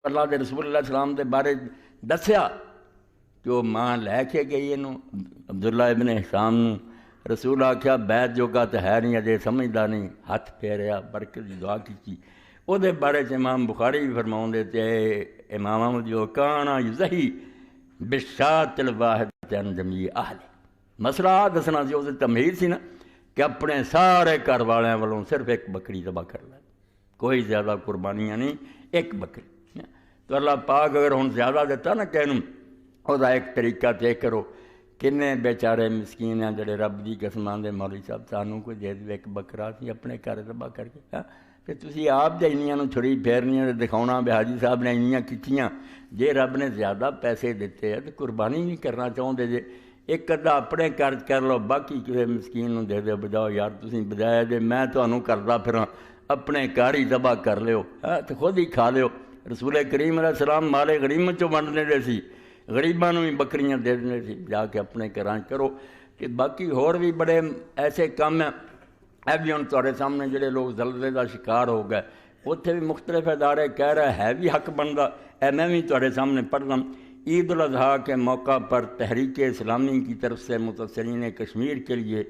اللہ دے رسول اللہ السلام دے بارے دسیا کہ وہ ماں لے کے گئی انہوں عبداللہ ابن حشام نوں، رسول آکھیا بیعت جوگا تو ہے نہیں، اجے سمجھدا نہیں، ہاتھ پھیریا، برکت دی دعا کی۔ وہ دے بارے امام بخاری بھی فرماؤں دے تے امام احمد جو کانا یزہی بشات الواحد عن جمیع اہل، مسئلہ آ دسنا سی، وہ تمہید سی نا کہ اپنے سارے گھر والوں والوں صرف ایک بکری ذبح کر لے، کوئی زیادہ قربانیاں نہیں، ایک بکری۔ تو اللہ پاک اگر ہن زیادہ دیتا نا کہنوں وہ ایک طریقہ طے کرو، کنے بیچارے مسکین ہیں جڑے رب دی قسم آندے مولوی صاحب سانوں کوئی دے دے ایک بکرا سی اپنے گھر ذبح کر کے، کہ تسی آپ دے انیاں نوں چھڑی پھیرنیاں تے دکھاؤنا بھی حاجی صاحب نے انیاں کیتیاں، جے رب نے زیادہ پیسے دیتے ہیں تو قربانی نہیں کرنا چاہتے جے ایک ادھا اپنے قرض کر لو باقی کسی مسکین نوں دے دے، بجاؤ یار تسی بجایا جے میں تانوں کردا پھراں اپنے گھر ہی ذبح کر لیو تو خود ہی کھا لیو۔ رسول کریم علیہ السلام مالے غنیمت چوں ونڈنے دے سی، غریباں نوں بھی بکریاں دے دینے سی، جا کے اپنے گھراں کرو۔ کہ باقی ہور بھی بڑے ایسے کام ہیں، اے بھی ہن تہاڈے سامنے جڑے لوگ زلزلے دا شکار ہو گئے، اتنے بھی مختلف ادارے کہہ رہے ہے بھی حق بندا، اے میں بھی تہاڈے سامنے پڑھدا۔ عید الاضحیٰ کے موقع پر تحریک اسلامی کی طرف سے متاثرین کشمیر کے لیے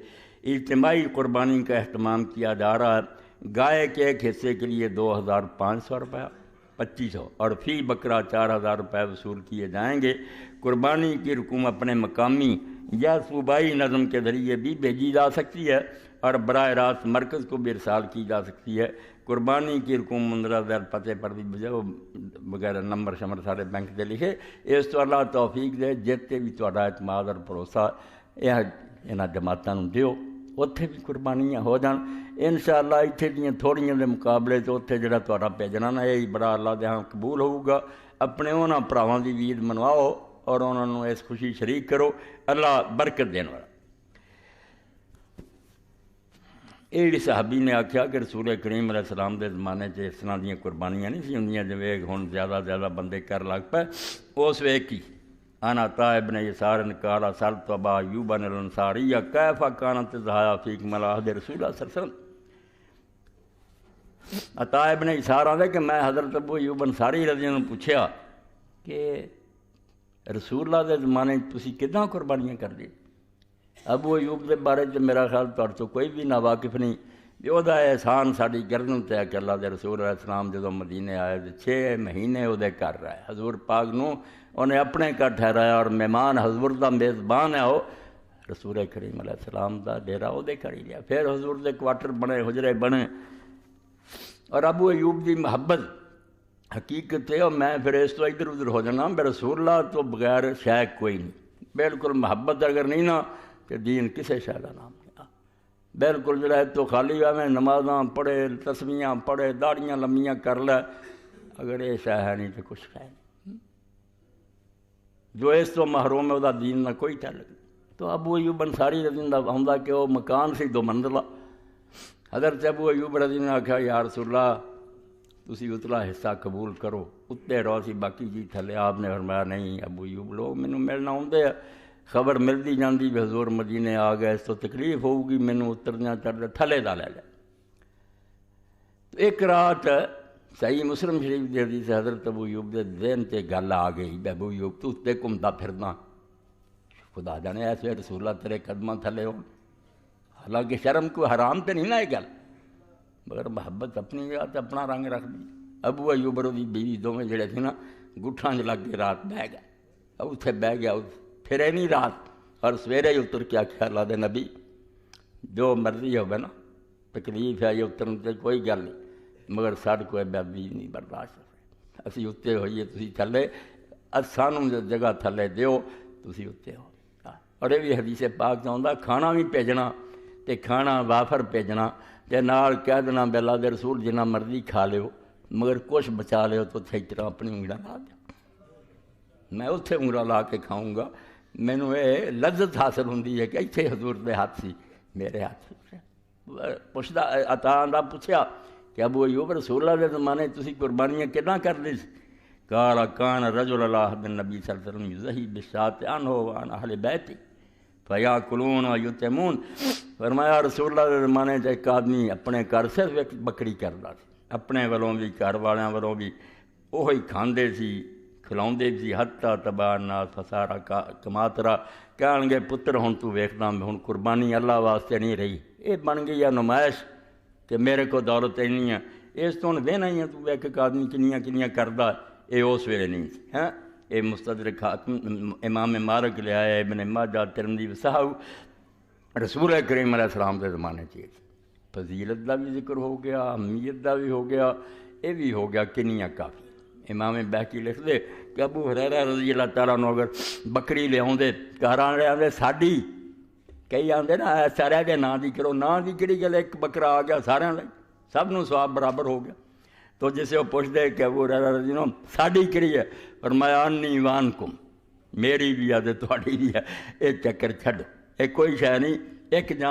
اجتماعی قربانی کا اہتمام کیا جا رہا ہے۔ گائے کے ایک حصے کے لیے 2500 روپیہ 2500 اور فی بکرا 4000 روپے وصول کیے جائیں گے۔ قربانی کی رقوم اپنے مقامی یا صوبائی نظم کے ذریعے بھی بھیجی جا سکتی ہے اور براہ راست مرکز کو بھی ارسال کی جا سکتی ہے۔ قربانی کی رقوم مندرجہ ذیل پتے پر بھی بھیجو وغیرہ، نمبر شمر سارے بینک دے لکھے۔ اس تو اللہ توفیق دے، جتے بھی تہاڈا اعتماد اور بھروسہ انہاں جماعتاں نوں دیو، اتھے بھی قربانیاں ہو جان انشاءاللہ۔ اتھے دیاں تھوڑیاں دے مقابلے تو اتھے جڑا تہاڈا بھیجنا نا یہ بڑا اللہ دے ہاں قبول ہوگا۔ اپنے انہاں بھراواں دی بھی عید منواؤ اور انہاں نوں اس خوشی شریک کرو، اللہ برکت دین والا۔ یہ صحابی نے آکھیا کہ رسول کریم علیہ السلام دے زمانے چ اس طرح دیاں قربانیاں نہیں سی ہوندیاں جویں ہن زیادہ بندے کر لگ پے۔ اس ویک ہی انا عطاء ابن یسار قال سألت ابا ایوب الانصاری کیف کانت الضحایا فیکم علی عہد رسول اللہ صلی اللہ علیہ وسلم۔ عطاء ابن یسار آندے کہ میں حضرت ابو ایوب انصاری رضی اللہ عنہ پوچھیا کہ رسول اللہ دے زمانے تسی کداں قربانیاں کر دی؟ ابو ایوب دے بارے چ میرا خیال تہاڈے تو کوئی بھی ناواقف نہیں، وہ احسان ساری گردن تے ہے کہ اللہ دے رسول علیہ السلام جدوں مدینے آئے 6 مہینے وہ گھر رہے، حضور پاک نوں انہیں اپنے گھر ٹھہرایا اور مہمان حضور دا میزبان ہے وہ رسول کریم علیہ السلام دا ڈیرا وہ گھر ہی لیا، پھر حضور دے کوارٹر بنے، حجرے بنے۔ اور ابو ایوب دی محبت حقیقت ہے، اور میں پھر اس تو ادھر ادھر ہو جانا، میں رسول اللہ تو بغیر شے کوئی نہیں، بالکل محبت اگر نہیں نا کہ دین کسے شے دا نام نہیں، بالکل جڑا ہے تو خالی ہے میں نمازاں پڑھے، تسبیحاں پڑھے، داڑیاں لمیاں کر لے، اگر یہ شے ہے نہیں تو کچھ ہے نہیں، جو اس تو محروم ہے وہ دین نہ کوئی تعلق نہیں۔ تو ابو ایوب انصاری رضی اللہ عنہ کہ وہ مکان سی 2 منزلہ، حضرت ابو ایوب رضی اللہ عنہ آکھا یا رسول اللہ تسی اتلا حصہ قبول کرو، اتنے رہو سی باقی جی تھلے۔ آپ نے فرمایا نہیں ابو ایوب، لوگ مینوں ملنا آتے ہیں، خبر ملتی جاندی بھی حضور مدینے آ گئے، اس تو تکلیف ہوگی مینوں اترنا چڑھنا، تھلے دا لے لے۔ تو ایک رات صحیح مسلم شریف دی حدیث حضرت ابو ایوب دے ذہن تے گل آ گئی، ابو ایوب تو اتنے گھومتا پھرنا، خدا جانے ایسے رسول اللہ تیرے قدماں تھلے ہو، حالانکہ شرم کو حرام تے نہیں نا یہ گل، مگر محبت اپنی جگہ تے اپنا رنگ رکھ دی۔ ابو ایوب دی بیوی دونوں جڑے تھے نا گٹھاں چ لگ کے رات بہ گئے، اتنے بہ گیا، پھر نہیں رات، اور سویرے ہی اتر کے آخیا اللہ دے نبی جو مرضی ہوگا نا، تکلیف ہے یہ اترن تے کوئی گل نہیں، مگر ساڈے کوئی بیابی نہیں برداشت، اسی اتنے ہوئیے تسی تھلے، سانوں جگہ تھلے دیو تسی اتنے ہو۔ اور یہ بھی حدیث پاک چاہتا کھانا بھی بھیجنا تے کھانا وافر بھیجنا تے نال کہہ دینا بے اللہ دے رسول جنہ مرضی کھا لیو مگر کچھ بچا لیو تو صحیح طرح اپنی انگلیاں لا دو، میں اتنے انگلیاں لا کے کھاؤں گا، مینوں یہ لذت حاصل ہوندی ہے کہ اتنے حضور دے ہاتھ سی میرے ہاتھ سی۔ پوچھتا عطا دا پوچھیا کہ ابو ایوب رسول اللہ دے زمانے تسی قربانیاں کداں کردے سی؟ قال کان رجل اللہ بن نبی صلی اللہ علیہ وسلم یضحی بالشاۃ عنہ وعن اہل بیتہ فیاکلون ویطعمون۔ فرمایا رسول اللہ دے زمانے ایک آدمی اپنے گھر صرف ایک بکری کردا سی، اپنے والوں بھی گھر والوں والوں بھی وہی کھاندے سی کھلاؤندے سی حتیٰ تباہ ناس فسارا کماترا کہن گے پتر ہن تو ویکھدا ہن قربانی اللہ واسطے نہیں رہی، یہ بن گئی ہے نمائش کہ میرے کو دولت اینی ہے، اس تو ہن وہنا ہی ہے تو ویکھ کے آدمی کنیاں کردا، یہ اس ویلے نہیں سی ہاں۔ یہ مستدرک حاکم امام مالک لے آیا، ابن ماجہ ترمذی صاحب رسول کریم علیہ السلام کے زمانے چ فضیلت کا بھی ذکر ہو گیا، اہمیت کا بھی ہو گیا، یہ بھی ہو گیا کنیاں کافی۔ امام بہقی لکھ دے کہ ابو ہریرہ رضی اللہ تعالیٰ عنہ اگر بکری لے گھر والے آدھے ساڈی، کئی آدھے نا سارے کے نام دی کرو، نام دی کہڑی گل، ایک بکرا آ گیا سارے سب نو ثواب برابر ہو گیا۔ تو جسے وہ پوچھتے کہ ابو ہریرہ رضی اللہ عنہ ساڈی کہڑی ہے، فرمایا انی وانکم، میری بھی ہے تہاڈی بھی ہے، یہ چکر چھڈ، یہ کوئی شے نہیں، ایک جان